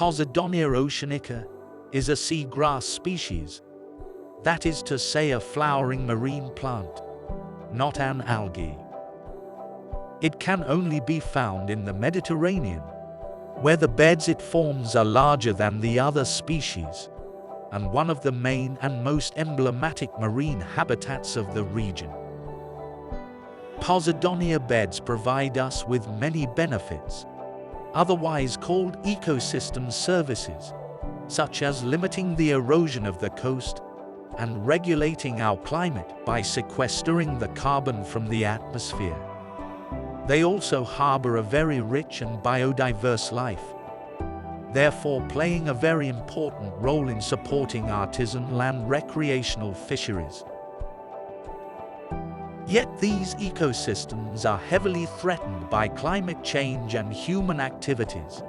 Posidonia oceanica is a seagrass species, that is to say a flowering marine plant, not an algae. It can only be found in the Mediterranean, where the beds it forms are larger than the other species, and one of the main and most emblematic marine habitats of the region. Posidonia beds provide us with many benefits, otherwise called ecosystem services, such as limiting the erosion of the coast and regulating our climate by sequestering the carbon from the atmosphere. They also harbor a very rich and biodiverse life, therefore playing a very important role in supporting artisanal and recreational fisheries. Yet these ecosystems are heavily threatened by climate change and human activities.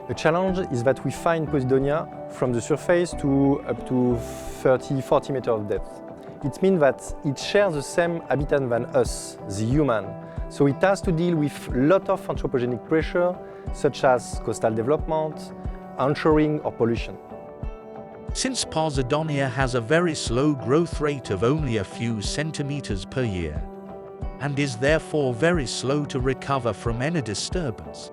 The challenge is that we find Posidonia from the surface to up to 30-40 meters of depth. It means that it shares the same habitat than us, the human. So it has to deal with a lot of anthropogenic pressure, such as coastal development, onshoring or pollution. Since Posidonia has a very slow growth rate of only a few centimeters per year, and is therefore very slow to recover from any disturbance,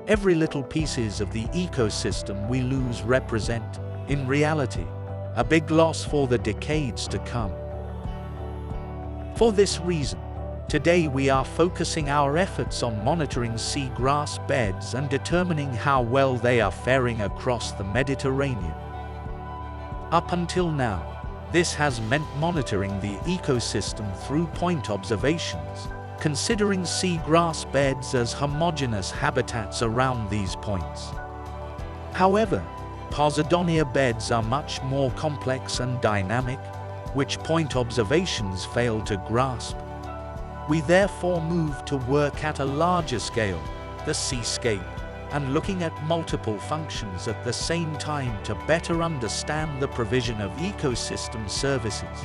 every little pieces of the ecosystem we lose represent, in reality, a big loss for the decades to come. For this reason, today we are focusing our efforts on monitoring seagrass beds and determining how well they are faring across the Mediterranean. Up until now, this has meant monitoring the ecosystem through point observations, considering seagrass beds as homogeneous habitats around these points. However, Posidonia beds are much more complex and dynamic, which point observations fail to grasp. We therefore move to work at a larger scale, the seascape, and looking at multiple functions at the same time to better understand the provision of ecosystem services.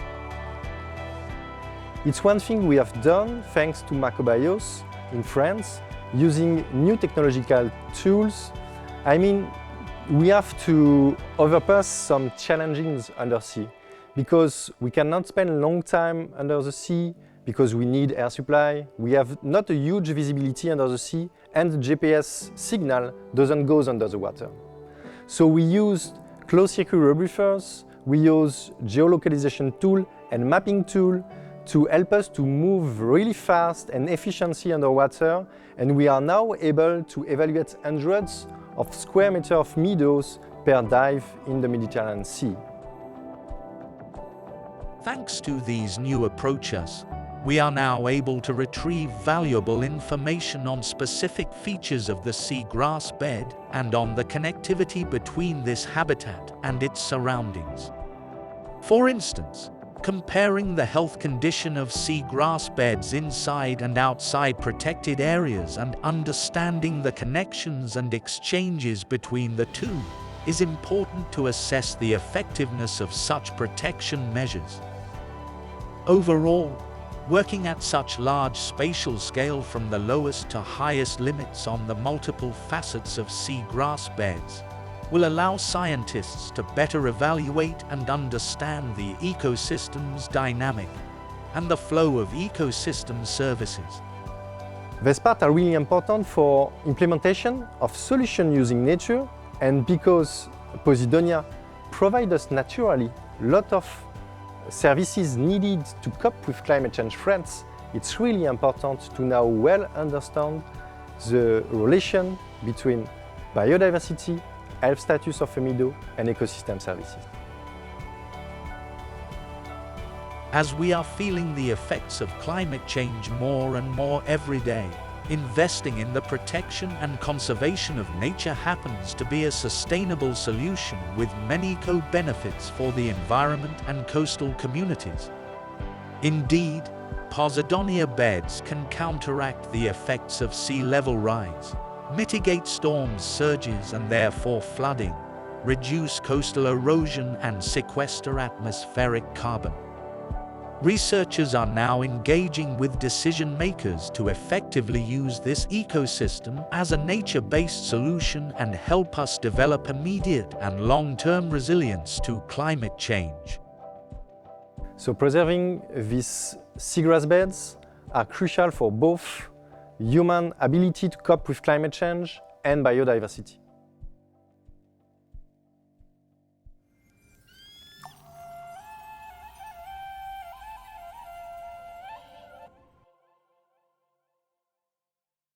It's one thing we have done thanks to Macrobios in France, using new technological tools. I mean, we have to overpass some challenges undersea, because we cannot spend a long time under the sea, because we need air supply. We have not a huge visibility under the sea, and the GPS signal doesn't go under the water. So we used closed-circuit rebuffers, we use geolocalization tool and mapping tool to help us to move really fast and efficiently underwater, and we are now able to evaluate hundreds of square meters of meadows per dive in the Mediterranean Sea. Thanks to these new approaches, we are now able to retrieve valuable information on specific features of the seagrass bed and on the connectivity between this habitat and its surroundings. For instance, comparing the health condition of seagrass beds inside and outside protected areas and understanding the connections and exchanges between the two is important to assess the effectiveness of such protection measures. Overall, working at such large spatial scale from the lowest to highest limits on the multiple facets of seagrass beds will allow scientists to better evaluate and understand the ecosystem's dynamic and the flow of ecosystem services. These parts are really important for implementation of solutions using nature, and because Posidonia provides us naturally a lot of services needed to cope with climate change threats, it's really important to now well understand the relation between biodiversity, health status of a meadow, and ecosystem services. As we are feeling the effects of climate change more and more every day, investing in the protection and conservation of nature happens to be a sustainable solution with many co-benefits for the environment and coastal communities. Indeed, Posidonia beds can counteract the effects of sea level rise, mitigate storm surges and therefore flooding, reduce coastal erosion and sequester atmospheric carbon. Researchers are now engaging with decision makers to effectively use this ecosystem as a nature-based solution and help us develop immediate and long-term resilience to climate change. So preserving these seagrass beds are crucial for both human ability to cope with climate change and biodiversity.